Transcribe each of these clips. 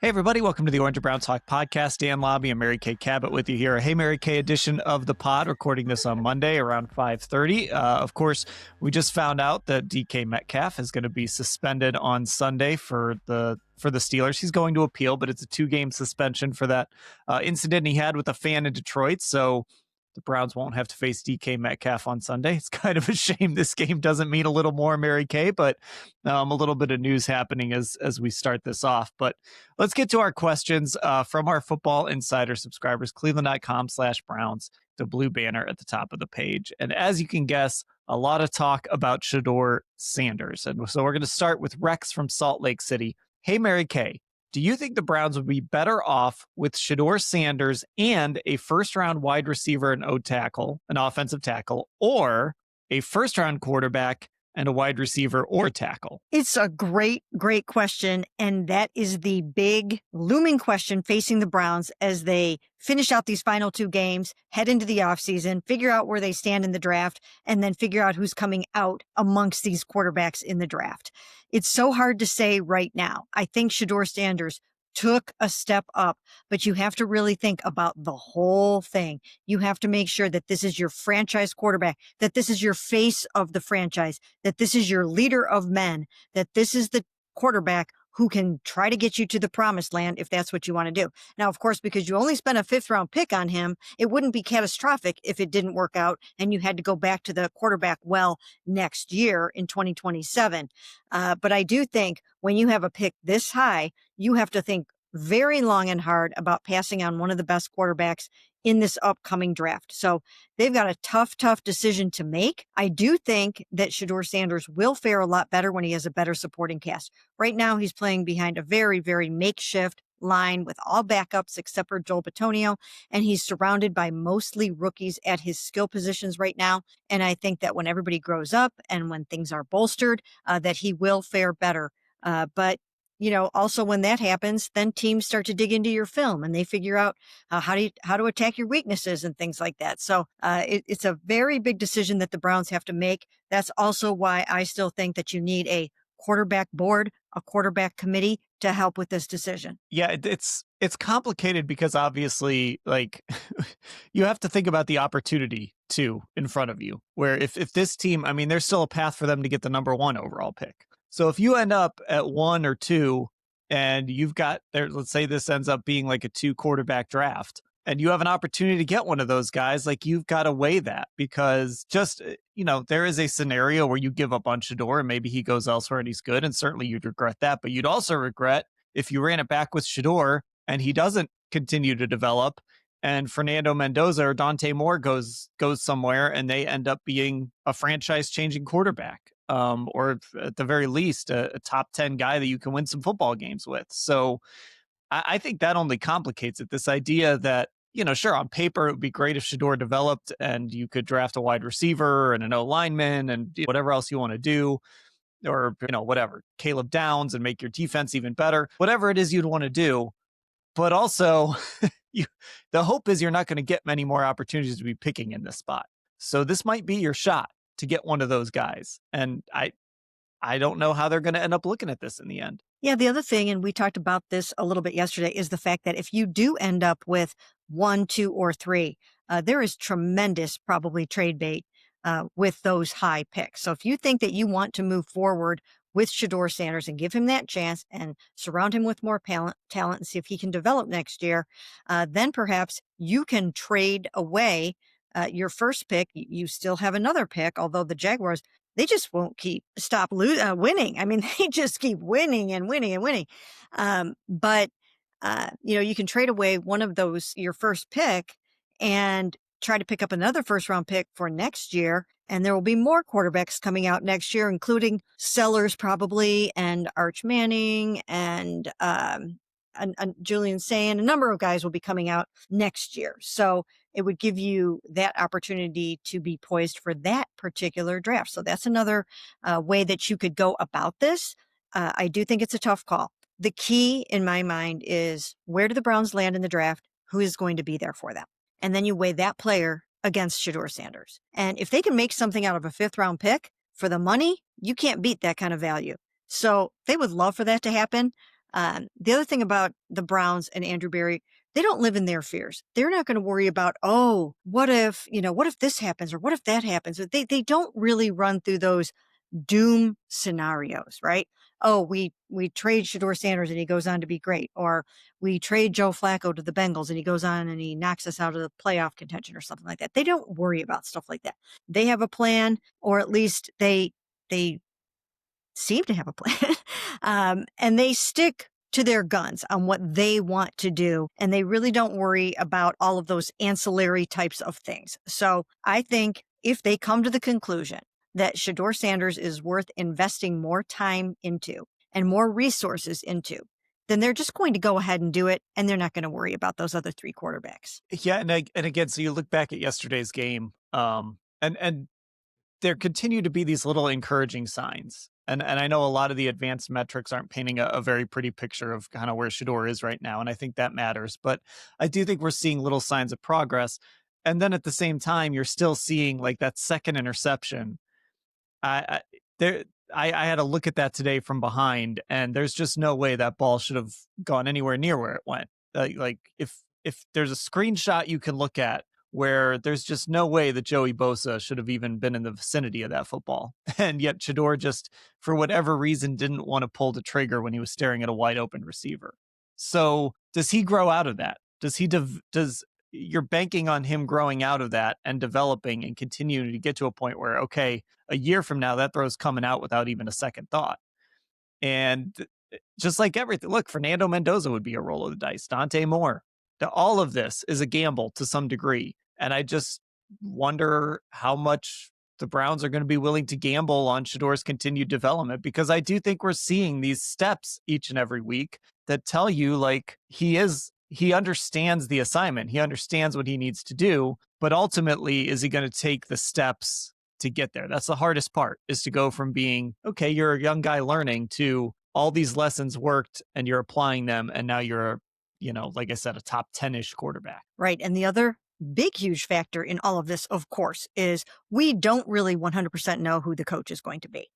Hey, everybody. Welcome to the Orange and Brown Talk podcast. Dan Labbe and Mary Kay Cabot with you here. Hey, Mary Kay edition of the pod, recording this on Monday around 5:30. Of course, we just found out that DK Metcalf is going to be suspended on Sunday for the Steelers. He's going to appeal, but it's a 2-game suspension for that incident he had with a fan in Detroit. So the Browns won't have to face DK Metcalf on Sunday. It's kind of a shame this game doesn't mean a little more, Mary Kay, but a little bit of news happening as we start this off. But let's get to our questions from our Football Insider subscribers, cleveland.com/Browns, the blue banner at the top of the page. And as you can guess, a lot of talk about Shedeur Sanders. And so we're going to start with Rex from Salt Lake City. Hey, Mary Kay. Do you think the Browns would be better off with Shedeur Sanders and a first-round wide receiver and O-tackle, an offensive tackle, or a first-round quarterback and a wide receiver or tackle? It's a great question. And that is the big looming question facing the Browns as they finish out these final 2 games, head into the offseason, figure out where they stand in the draft, and then figure out who's coming out amongst these quarterbacks in the draft. It's so hard to say right now. I think Shedeur Sanders took a step up, but you have to really think about the whole thing. You have to make sure that this is your franchise quarterback, that this is your face of the franchise, that this is your leader of men, that this is the quarterback who can try to get you to the promised land if that's what you want to do. Now, of course, because you only spent a 5th-round pick on him, it wouldn't be catastrophic if it didn't work out and you had to go back to the quarterback well next year in 2027. But I do think when you have a pick this high, you have to think very long and hard about passing on one of the best quarterbacks in this upcoming draft. So they've got a tough decision to make. I do think that Shedeur Sanders will fare a lot better when he has a better supporting cast. Right now, he's playing behind a very, very makeshift line with all backups except for Joel Bitonio, and he's surrounded by mostly rookies at his skill positions right now. And I think that when everybody grows up and when things are bolstered, that he will fare better. But also when that happens, then teams start to dig into your film and they figure out how to attack your weaknesses and things like that. So it's a very big decision that the Browns have to make. That's also why I still think that you need a quarterback board, a quarterback committee to help with this decision. Yeah, it's complicated because obviously, like, you have to think about the opportunity too in front of you, where if this team, I mean, there's still a path for them to get the number 1 overall pick. So if you end up at 1 or 2 and you've got there, let's say this ends up being like a 2 quarterback draft and you have an opportunity to get one of those guys, like you've got to weigh that because just, there is a scenario where you give up on Shedeur and maybe he goes elsewhere and he's good. And certainly you'd regret that, but you'd also regret if you ran it back with Shedeur and he doesn't continue to develop and Fernando Mendoza or Dante Moore goes somewhere and they end up being a franchise changing quarterback. Or at the very least, a top 10 guy that you can win some football games with. So I think that only complicates it. This idea that, sure, on paper, it would be great if Shedeur developed and you could draft a wide receiver and an O-lineman and whatever else you want to do, or, whatever, Caleb Downs and make your defense even better, whatever it is you'd want to do. But also, the hope is you're not going to get many more opportunities to be picking in this spot. So this might be your shot to get one of those guys. And I don't know how they're going to end up looking at this in the end. Yeah, the other thing, and we talked about this a little bit yesterday, is the fact that if you do end up with 1, 2, or 3, there is tremendous probably trade bait with those high picks. So if you think that you want to move forward with Shedeur Sanders and give him that chance and surround him with more talent and see if he can develop next year, then perhaps you can trade away your first pick. You still have another pick, although the Jaguars, they just won't stop winning. I mean, they just keep winning and winning and winning. But you can trade away one of those, your first pick, and try to pick up another 1st-round pick for next year. And there will be more quarterbacks coming out next year, including Sellers probably, and Arch Manning, and Julian Sayin. A number of guys will be coming out next year. So it would give you that opportunity to be poised for that particular draft. So that's another way that you could go about this. I do think it's a tough call. The key in my mind is, where do the Browns land in the draft? Who is going to be there for them? And then you weigh that player against Shedeur Sanders. And if they can make something out of a 5th-round pick for the money, you can't beat that kind of value. So they would love for that to happen. The other thing about the Browns and Andrew Berry, they don't live in their fears. They're not going to worry about, oh, what if this happens or what if that happens? They don't really run through those doom scenarios, right? Oh, we trade Shedeur Sanders and he goes on to be great, or we trade Joe Flacco to the Bengals and he goes on and he knocks us out of the playoff contention or something like that. They don't worry about stuff like that. They have a plan, or at least they seem to have a plan, and they stick to their guns on what they want to do. And they really don't worry about all of those ancillary types of things. So I think if they come to the conclusion that Shedeur Sanders is worth investing more time into and more resources into, then they're just going to go ahead and do it. And they're not going to worry about those other three quarterbacks. Yeah, and again, so you look back at yesterday's game, and there continue to be these little encouraging signs. And I know a lot of the advanced metrics aren't painting a very pretty picture of kind of where Shedeur is right now, and I think that matters. But I do think we're seeing little signs of progress. And then at the same time, you're still seeing like that second interception. I there I had to look at that today from behind, and there's just no way that ball should have gone anywhere near where it went. Like if there's a screenshot you can look at where there's just no way that Joey Bosa should have even been in the vicinity of that football, and yet Shedeur just for whatever reason didn't want to pull the trigger when he was staring at a wide open receiver. So does he grow out of that? Does you're banking on him growing out of that and developing and continuing to get to a point where, okay, a year from now, that throw's coming out without even a second thought. And just like everything, look, Fernando Mendoza would be a roll of the dice, Dante Moore. All of this is a gamble to some degree. And I just wonder how much the Browns are going to be willing to gamble on Shedeur's continued development, because I do think we're seeing these steps each and every week that tell you like he understands the assignment. He understands what he needs to do, but ultimately, is he going to take the steps to get there? That's the hardest part, is to go from being, okay, you're a young guy learning, to all these lessons worked and you're applying them. And now you're, like I said, a top 10-ish quarterback. Right. And the other big, huge factor in all of this, of course, is we don't really 100% know who the coach is going to be.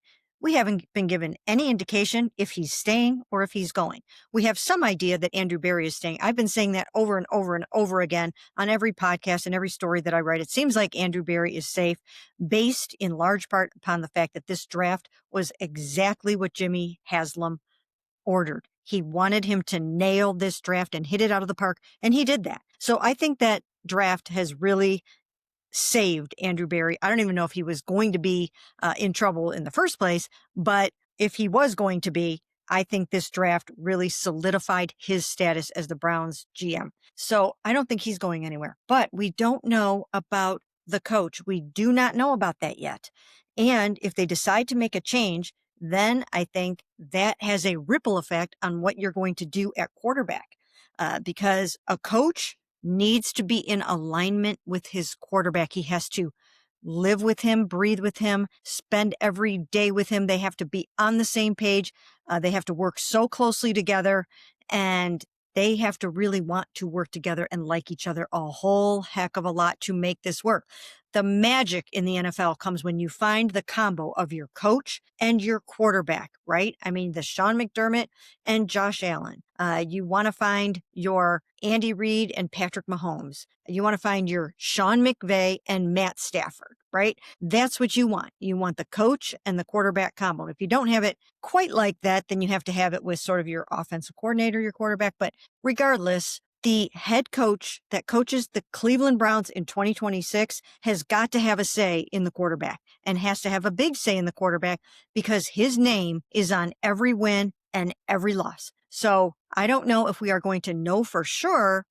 We haven't been given any indication if he's staying or if he's going. We have some idea that Andrew Berry is staying. I've been saying that over and over and over again on every podcast and every story that I write. It seems like Andrew Berry is safe, based in large part upon the fact that this draft was exactly what Jimmy Haslam ordered. He wanted him to nail this draft and hit it out of the park, and he did that. So I think that draft has really saved Andrew Berry. I don't even know if he was going to be in trouble in the first place, but if he was going to be, I think this draft really solidified his status as the Browns GM. So I don't think he's going anywhere, but we don't know about the coach. We do not know about that yet. And if they decide to make a change, then I think that has a ripple effect on what you're going to do at quarterback, because a coach needs to be in alignment with his quarterback. He has to live with him, breathe with him, spend every day with him. They have to be on the same page. They have to work so closely together, and they have to really want to work together and like each other a whole heck of a lot to make this work. The magic in the NFL comes when you find the combo of your coach and your quarterback, right? I mean, the Sean McDermott and Josh Allen. You want to find your Andy Reid and Patrick Mahomes. You want to find your Sean McVay and Matt Stafford, right? That's what you want. You want the coach and the quarterback combo. If you don't have it quite like that, then you have to have it with sort of your offensive coordinator, your quarterback. But regardless, the head coach that coaches the Cleveland Browns in 2026 has got to have a say in the quarterback, and has to have a big say in the quarterback, because his name is on every win and every loss. So I don't know if we are going to know for sure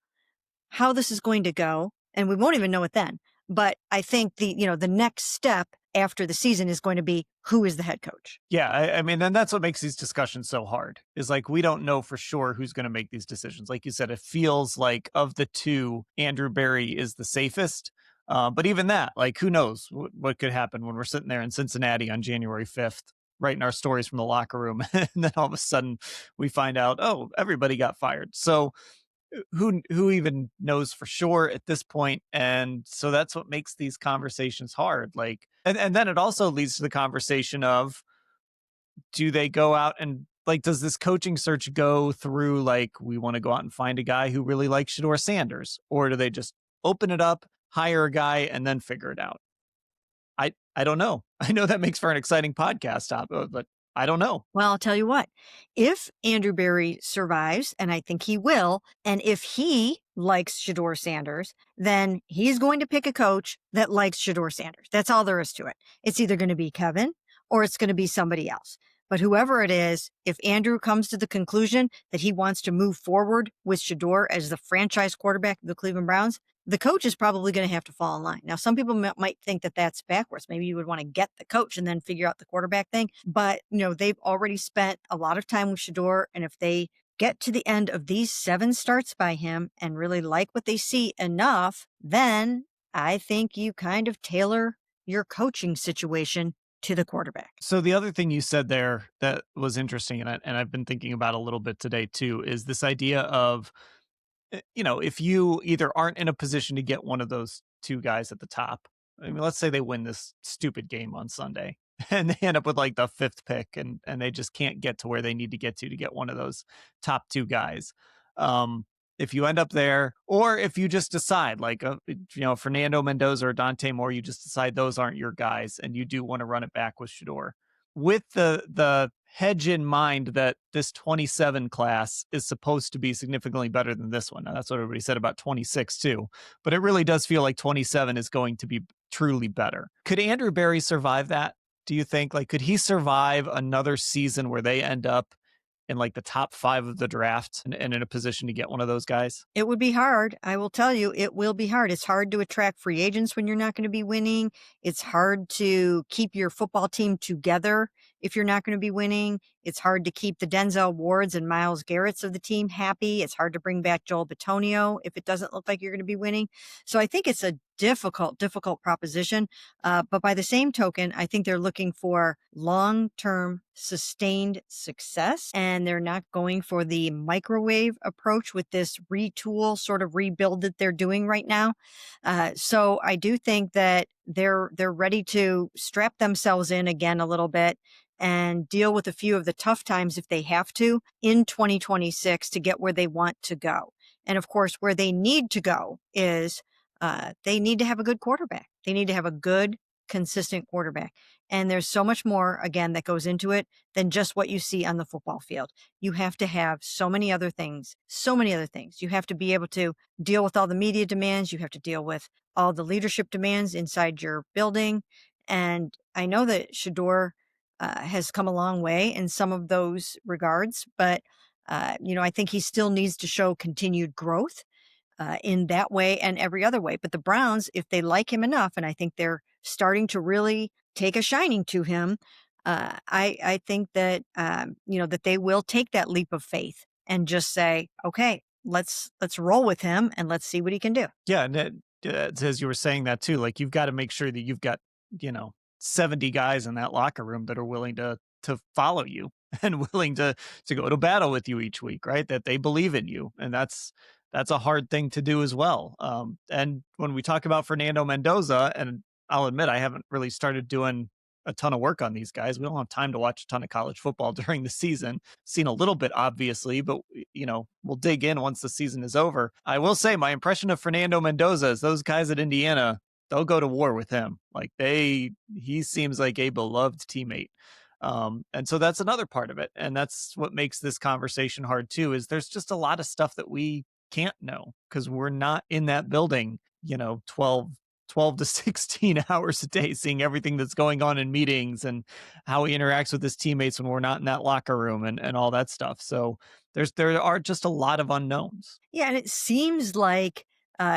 how this is going to go, and we won't even know it then. But I think the next step after the season is going to be, who is the head coach? Yeah, I mean, and that's what makes these discussions so hard, is like, we don't know for sure who's going to make these decisions. Like you said, it feels like of the two, Andrew Berry is the safest. But even that, like, who knows what could happen when we're sitting there in Cincinnati on January 5th, writing our stories from the locker room. And then all of a sudden we find out, oh, everybody got fired. So who even knows for sure at this point? And so that's what makes these conversations hard. Like, and then it also leads to the conversation of, do they go out and like, does this coaching search go through, like, we want to go out and find a guy who really likes Shedeur Sanders? Or do they just open it up, hire a guy, and then figure it out? I don't know. I know that makes for an exciting podcast topic, but I don't know. Well, I'll tell you what, if Andrew Berry survives, and I think he will, and if he likes Shedeur Sanders, then he's going to pick a coach that likes Shedeur Sanders. That's all there is to it. It's either going to be Kevin or it's going to be somebody else. But whoever it is, if Andrew comes to the conclusion that he wants to move forward with Shedeur as the franchise quarterback of the Cleveland Browns, the coach is probably going to have to fall in line. Now, some people might think that that's backwards. Maybe you would want to get the coach and then figure out the quarterback thing. But, they've already spent a lot of time with Shedeur. And if they get to the end of these 7 starts by him and really like what they see enough, then I think you kind of tailor your coaching situation to the quarterback. So the other thing you said there that was interesting, and I've been thinking about a little bit today too, is this idea of, if you either aren't in a position to get one of those 2 guys at the top, I mean, let's say they win this stupid game on Sunday and they end up with like the 5th pick and they just can't get to where they need to get one of those top 2 guys. If you end up there, or if you just decide like, Fernando Mendoza or Dante Moore, you just decide those aren't your guys and you do want to run it back with Shedeur, with the hedge in mind that this 27 class is supposed to be significantly better than this one. Now, that's what everybody said about 26 too, but it really does feel like 27 is going to be truly better. Could Andrew Berry survive that? Do you think, like, could he survive another season where they end up in like the top 5 of the draft and in a position to get one of those guys? It would be hard. I will tell you, it will be hard. It's hard to attract free agents when you're not going to be winning. It's hard to keep your football team together if you're not going to be winning. It's hard to keep the Denzel Wards and Myles Garretts of the team happy. It's hard to bring back Joel Bitonio if it doesn't look like you're going to be winning. So I think it's a difficult proposition. But by the same token, I think they're looking for long-term sustained success, and they're not going for the microwave approach with this retool sort of rebuild that they're doing right now. So I do think that they're ready to strap themselves in again a little bit and deal with a few of the tough times if they have to in 2026 to get where they want to go. And of course, where they need to go is they need to have a good quarterback. They need to have a good, consistent quarterback. And there's so much more, again, that goes into it than just what you see on the football field. You have to have so many other things. You have to be able to deal with all the media demands. You have to deal with all the leadership demands inside your building. And I know that Shedeur has come a long way in some of those regards, but I think he still needs to show continued growth in that way and every other way. But the Browns, if they like him enough, and I think they're starting to really take a shining to him, I think that that they will take that leap of faith and just say, okay, let's roll with him and let's see what he can do. Yeah, and as you were saying that too, like, you've got to make sure that you've got 70 guys in that locker room that are willing to follow you and willing to go to battle with you each week, right? That they believe in you, and that's a hard thing to do as well. And when we talk about Fernando Mendoza, and I'll admit I haven't really started doing a ton of work on these guys. We don't have time to watch a ton of college football during the season. Seen a little bit, obviously, but we'll dig in once the season is over. I will say my impression of Fernando Mendoza is those guys at Indiana, they'll go to war with him. Like, he seems like a beloved teammate. And so that's another part of it. And that's what makes this conversation hard too, is there's just a lot of stuff that we can't know because we're not in that building, 12 to 16 hours a day, seeing everything that's going on in meetings and how he interacts with his teammates when we're not in that locker room and all that stuff. So there are just a lot of unknowns. Yeah. And it seems like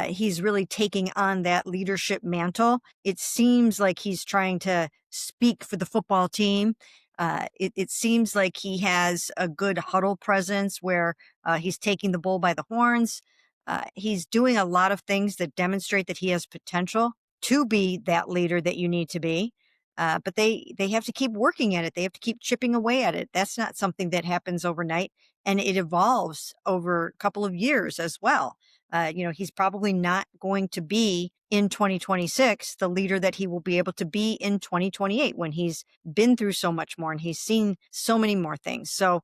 he's really taking on that leadership mantle. It seems like he's trying to speak for the football team. It seems like he has a good huddle presence where he's taking the bull by the horns. He's doing a lot of things that demonstrate that he has potential to be that leader that you need to be. But they have to keep working at it. They have to keep chipping away at it. That's not something that happens overnight, and it evolves over a couple of years as well. He's probably not going to be in 2026 the leader that he will be able to be in 2028 when he's been through so much more and he's seen so many more things. So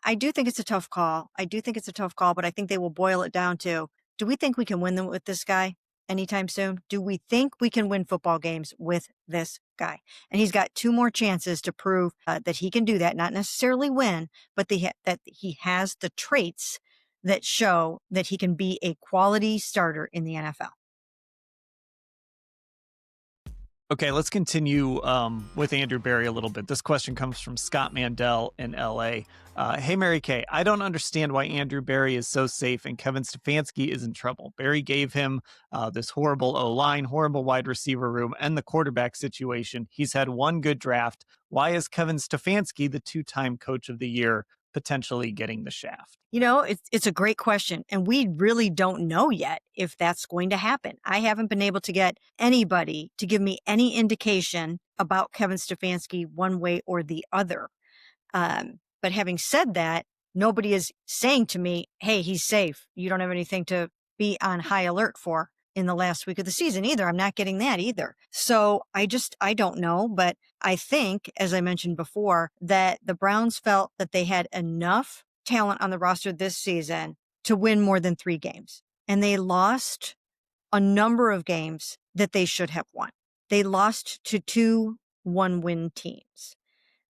I do think it's a tough call. I do think it's a tough call, but I think they will boil it down to, do we think we can win them with this guy anytime soon? Do we think we can win football games with this guy? And he's got 2 more chances to prove that he can do that, not necessarily win, but that he has the traits that show that he can be a quality starter in the NFL. Okay, let's continue with Andrew Berry a little bit. This question comes from Scott Mandel in LA. Hey, Mary Kay, I don't understand why Andrew Berry is so safe and Kevin Stefanski is in trouble. Berry gave him this horrible O-line, horrible wide receiver room, and the quarterback situation. He's had one good draft. Why is Kevin Stefanski, the 2-time coach of the year, potentially getting the shaft? It's a great question. And we really don't know yet if that's going to happen. I haven't been able to get anybody to give me any indication about Kevin Stefanski one way or the other. But having said that, nobody is saying to me, hey, he's safe. You don't have anything to be on high alert for in the last week of the season either. I'm not getting that either. So I don't know. But I think, as I mentioned before, that the Browns felt that they had enough talent on the roster this season to win more than 3 games. And they lost a number of games that they should have won. They lost to 2 one-win teams.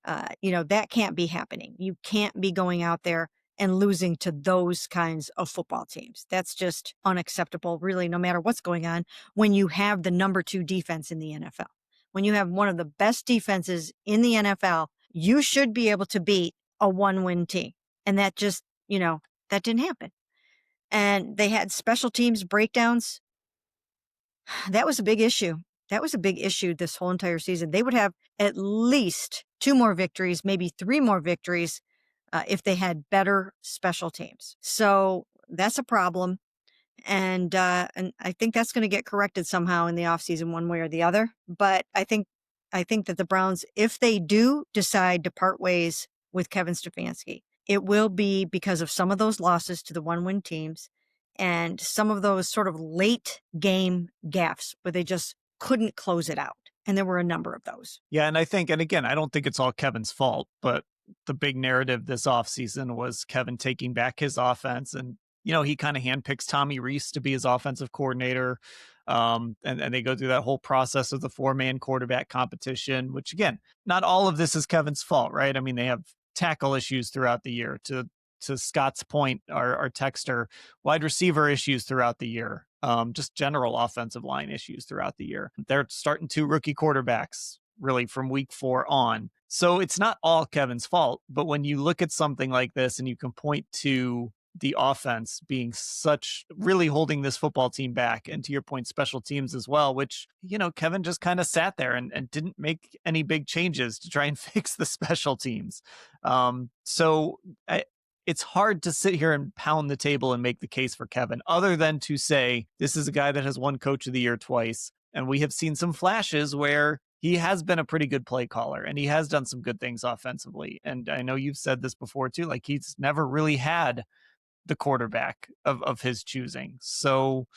That can't be happening. You can't be going out there and losing to those kinds of football teams. That's just unacceptable, really, no matter what's going on, when you have the number 2 defense in the NFL. When you have one of the best defenses in the NFL, you should be able to beat a 1-win team. And that just, that didn't happen. And they had special teams breakdowns. That was a big issue. That was a big issue this whole entire season. They would have at least 2 more victories, maybe 3 more victories, if they had better special teams. So that's a problem. And I think that's going to get corrected somehow in the offseason one way or the other. But I think that the Browns, if they do decide to part ways with Kevin Stefanski, it will be because of some of those losses to the 1-win teams and some of those sort of late game gaffes where they just couldn't close it out. And there were a number of those. Yeah, and again, I don't think it's all Kevin's fault, but the big narrative this offseason was Kevin taking back his offense. And, he kind of handpicks Tommy Reese to be his offensive coordinator. And they go through that whole process of the 4-man quarterback competition, which, again, not all of this is Kevin's fault, right? I mean, they have tackle issues throughout the year. To Scott's point, our texter, wide receiver issues throughout the year. Just general offensive line issues throughout the year. They're starting 2 rookie quarterbacks really from week 4 on. So it's not all Kevin's fault, but when you look at something like this and you can point to the offense being really holding this football team back, and to your point, special teams as well, which, Kevin just kind of sat there and didn't make any big changes to try and fix the special teams. It's hard to sit here and pound the table and make the case for Kevin, other than to say this is a guy that has won Coach of the Year twice. And we have seen some flashes where he has been a pretty good play caller and he has done some good things offensively. And I know you've said this before too, like he's never really had the quarterback of his choosing. So,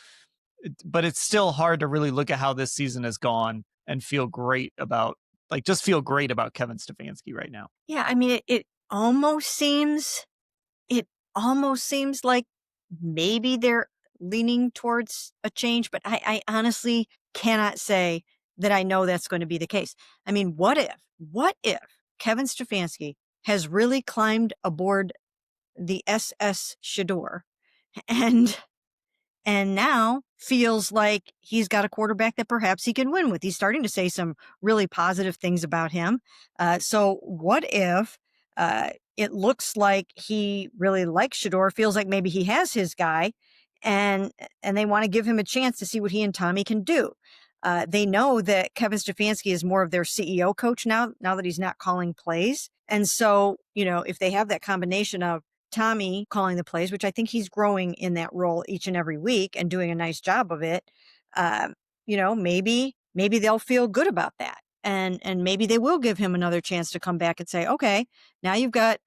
but it's still hard to really look at how this season has gone and feel great about Kevin Stefanski right now. Yeah. I mean, it almost seems like maybe they're leaning towards a change, but I honestly cannot say that I know that's going to be the case. I mean, what if Kevin Stefanski has really climbed aboard the SS Shedeur and now feels like he's got a quarterback that perhaps he can win with? He's starting to say some really positive things about him. So what if it looks like he really likes Shedeur, feels like maybe he has his guy, and they want to give him a chance to see what he and Tommy can do. They know that Kevin Stefanski is more of their CEO coach now that he's not calling plays. And so, if they have that combination of Tommy calling the plays, which I think he's growing in that role each and every week and doing a nice job of it, maybe they'll feel good about that. And maybe they will give him another chance to come back and say, okay, now you've got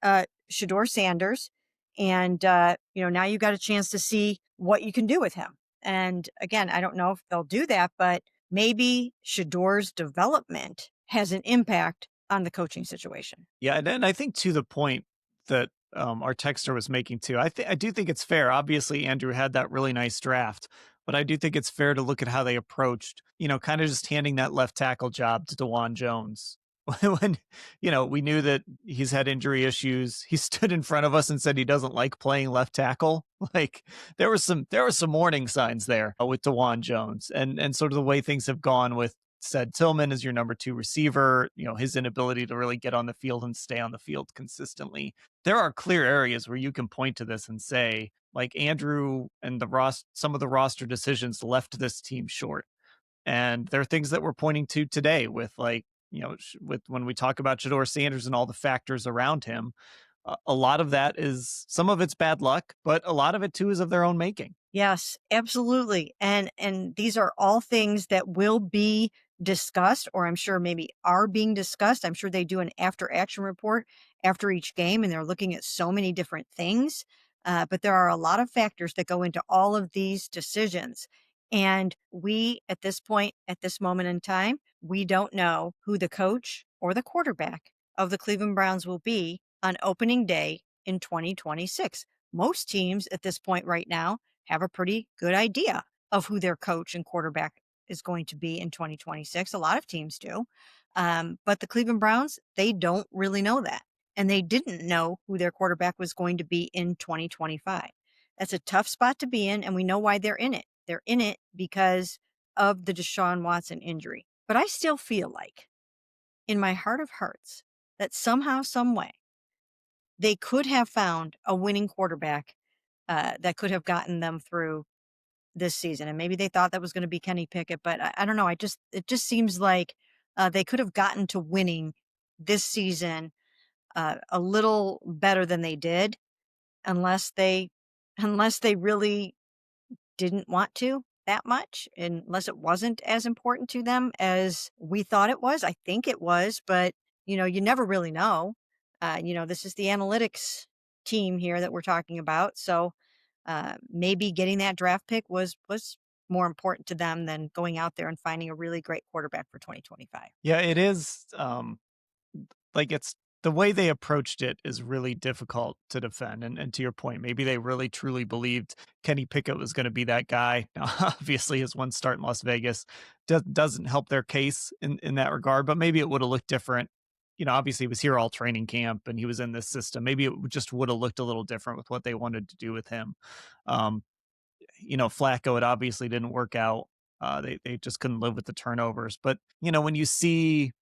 Shedeur Sanders And, now you got a chance to see what you can do with him. And again, I don't know if they'll do that, but maybe Shedeur's development has an impact on the coaching situation. Yeah, and I think to the point that our texter was making too, I do think it's fair. Obviously, Andrew had that really nice draft, but I do think it's fair to look at how they approached, kind of just handing that left tackle job to DeJuan Jones. When we knew that he's had injury issues, he stood in front of us and said he doesn't like playing left tackle. Like there were some warning signs there with DeJuan Jones, and sort of the way things have gone with said Tillman as your number two receiver, his inability to really get on the field and stay on the field consistently. There are clear areas where you can point to this and say, like Andrew and some of the roster decisions left this team short. And there are things that we're pointing to today with with when we talk about Shedeur Sanders and all the factors around him, a lot of that is some of it's bad luck, but a lot of it too is of their own making. Yes, absolutely. And these are all things that will be discussed, or I'm sure maybe are being discussed. I'm sure they do an after action report after each game, and they're looking at so many different things. But there are a lot of factors that go into all of these decisions. And we, at this point, at this moment in time, we don't know who the coach or the quarterback of the Cleveland Browns will be on opening day in 2026. Most teams at this point right now have a pretty good idea of who their coach and quarterback is going to be in 2026. A lot of teams do. But the Cleveland Browns, they don't really know that. And they didn't know who their quarterback was going to be in 2025. That's a tough spot to be in, and we know why they're in it. They're in it because of the Deshaun Watson injury. But I still feel like, in my heart of hearts, that somehow, some way, they could have found a winning quarterback that could have gotten them through this season. And maybe they thought that was going to be Kenny Pickett, but I don't know. It just seems like they could have gotten to winning this season a little better than they did, unless they, unless they really didn't want to that much, unless it wasn't as important to them as we thought it was. I think it was, but you never really know. This is the analytics team here that we're talking about. So maybe getting that draft pick was more important to them than going out there and finding a really great quarterback for 2025. Yeah, it is. Like it's the way they approached it is really difficult to defend. And to your point, maybe they really truly believed Kenny Pickett was going to be that guy. Now, obviously, his one start in Las Vegas doesn't help their case in that regard, but maybe it would have looked different. Obviously, he was here all training camp and he was in this system. Maybe it just would have looked a little different with what they wanted to do with him. Um, Flacco, it obviously didn't work out. They just couldn't live with the turnovers. But when you see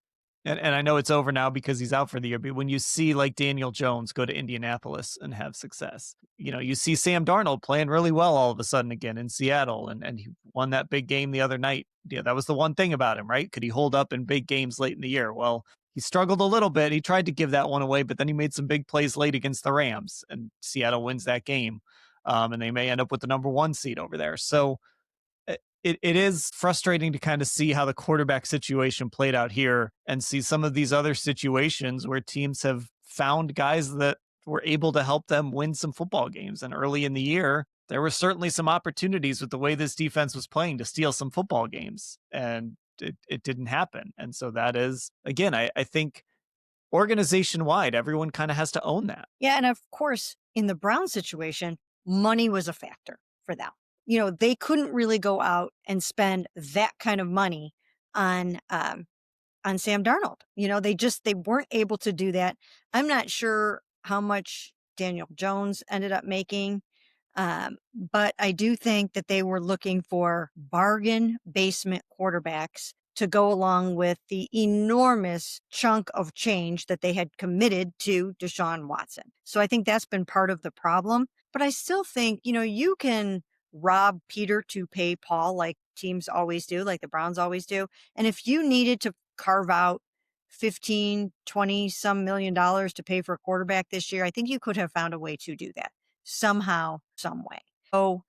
and I know it's over now because he's out for the year, but when you see like Daniel Jones go to Indianapolis and have success, you see Sam Darnold playing really well all of a sudden again in Seattle, and he won that big game the other night. Yeah, that was the one thing about him, right? Could he hold up in big games late in the year? Well, he struggled a little bit. He tried to give that one away, but then he made some big plays late against the Rams, and Seattle wins that game. And they may end up with the number one seed over there. So it is frustrating to kind of see how the quarterback situation played out here and see some of these other situations where teams have found guys that were able to help them win some football games. And early in the year, there were certainly some opportunities with the way this defense was playing to steal some football games. And it didn't happen. And so that is, again, I think organization wide, everyone kind of has to own that. Yeah, and of course, in the Brown situation, money was a factor for them. They couldn't really go out and spend that kind of money on Sam Darnold. They weren't able to do that. I'm not sure how much Daniel Jones ended up making. But I do think that they were looking for bargain basement quarterbacks to go along with the enormous chunk of change that they had committed to Deshaun Watson. So I think that's been part of the problem. But I still think, you can rob Peter to pay Paul like teams always do, like the Browns always do. And if you needed to carve out 15, 20 some $million to pay for a quarterback this year, I think you could have found a way to do that somehow, some way. So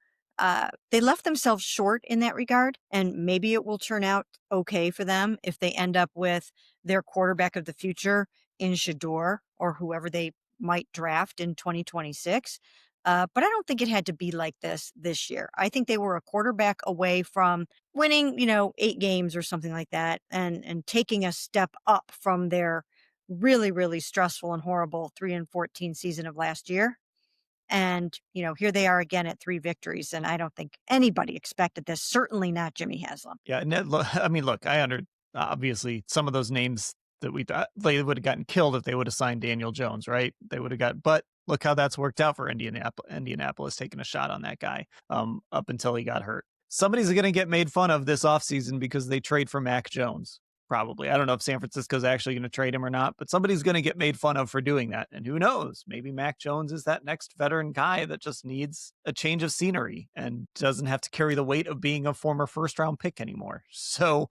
they left themselves short in that regard, and maybe it will turn out okay for them if they end up with their quarterback of the future in Shedeur or whoever they might draft in 2026. But I don't think it had to be like this year. I think they were a quarterback away from winning, 8 games or something like that, and taking a step up from their really, really stressful and horrible 3-14 season of last year. And, here they are again at 3 victories. And I don't think anybody expected this, certainly not Jimmy Haslam. Yeah, and I mean, look, obviously some of those names that we thought they would have gotten killed if they would have signed Daniel Jones, right? They would have got, but look how that's worked out for Indianapolis taking a shot on that guy up until he got hurt. Somebody's going to get made fun of this offseason because they trade for Mac Jones. Probably. I don't know if San Francisco's actually going to trade him or not, but somebody's going to get made fun of for doing that. And who knows? Maybe Mac Jones is that next veteran guy that just needs a change of scenery and doesn't have to carry the weight of being a former first round pick anymore. So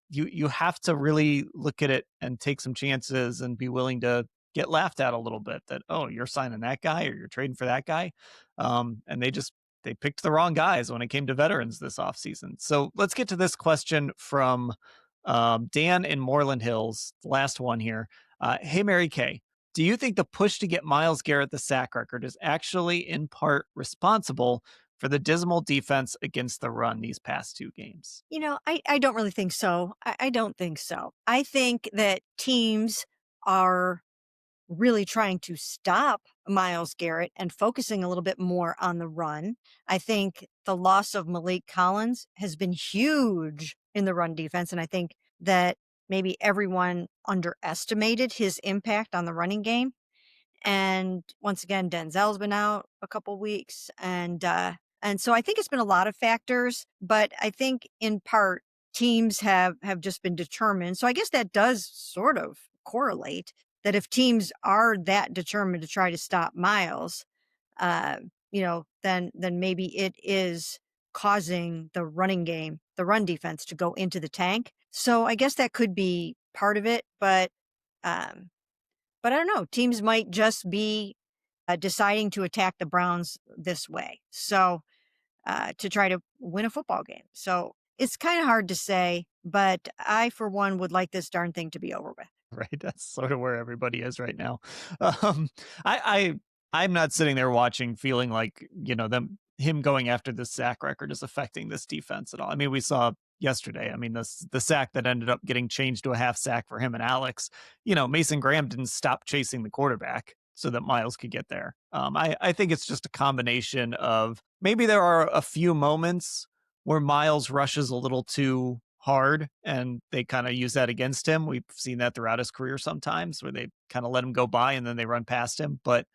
you have to really look at it and take some chances and be willing to get laughed at a little bit that, oh, you're signing that guy or you're trading for that guy. And they picked the wrong guys when it came to veterans this offseason. So let's get to this question from Dan in Moreland Hills, last one here. Hey, Mary Kay, do you think the push to get Myles Garrett the sack record is actually in part responsible for the dismal defense against the run these past 2 games? I don't really think so. I don't think so. I think that teams are really trying to stop Myles Garrett and focusing a little bit more on the run. I think the loss of Malik Collins has been huge in the run defense. And I think that maybe everyone underestimated his impact on the running game. And once again, Denzel's been out a couple weeks. And so I think it's been a lot of factors, but I think in part teams have just been determined. So I guess that does sort of correlate that if teams are that determined to try to stop Myles, then maybe it is causing the running game, the run defense to go into the tank. So I guess that could be part of it, but I don't know. Teams might just be deciding to attack the Browns this way. So to try to win a football game. So it's kind of hard to say, but I, for one, would like this darn thing to be over with. Right. That's sort of where everybody is right now. Um, I'm not sitting there watching, feeling like, him going after this sack record is affecting this defense at all. I mean, we saw yesterday. I mean, the sack that ended up getting changed to a half sack for him and Alex. Mason Graham didn't stop chasing the quarterback so that Myles could get there. I think it's just a combination of maybe there are a few moments where Myles rushes a little too hard and they kind of use that against him. We've seen that throughout his career sometimes where they kind of let him go by and then they run past him. But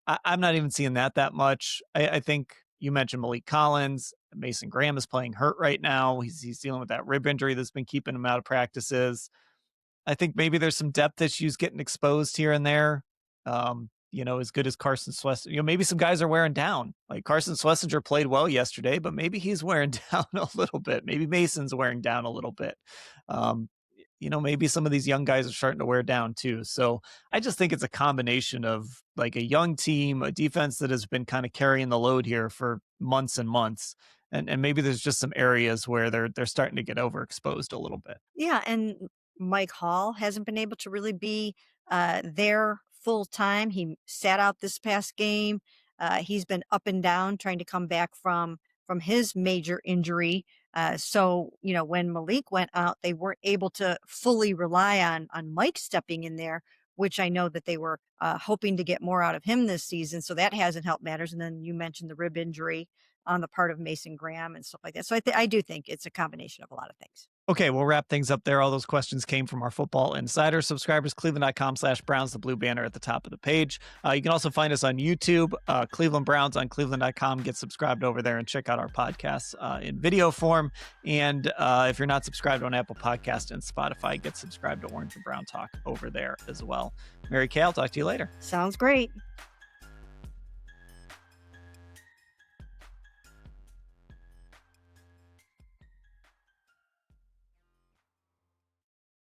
I'm not even seeing that much. I think you mentioned Malik Collins. Mason Graham is playing hurt right now. He's dealing with that rib injury that's been keeping him out of practices. I think maybe there's some depth issues getting exposed here and there. As good as Carson Schlesinger, maybe some guys are wearing down. Like Carson Schlesinger played well yesterday, but maybe he's wearing down a little bit. Maybe Mason's wearing down a little bit. Maybe some of these young guys are starting to wear down too. So I just think it's a combination of like a young team, a defense that has been kind of carrying the load here for months and months. And maybe there's just some areas where they're starting to get overexposed a little bit. Yeah, and Mike Hall hasn't been able to really be there full time. He sat out this past game. He's been up and down trying to come back from his major injury. So when Malik went out, they weren't able to fully rely on Mike stepping in there, which I know that they were hoping to get more out of him this season. So that hasn't helped matters. And then you mentioned the rib injury on the part of Mason Graham and stuff like that. So I do think it's a combination of a lot of things. Okay, we'll wrap things up there. All those questions came from our Football Insider subscribers, cleveland.com/Browns, the blue banner at the top of the page. You can also find us on YouTube, Cleveland Browns on cleveland.com. Get subscribed over there and check out our podcasts in video form. And if you're not subscribed on Apple Podcast and Spotify, get subscribed to Orange and Brown Talk over there as well. Mary Kay, I'll talk to you later. Sounds great.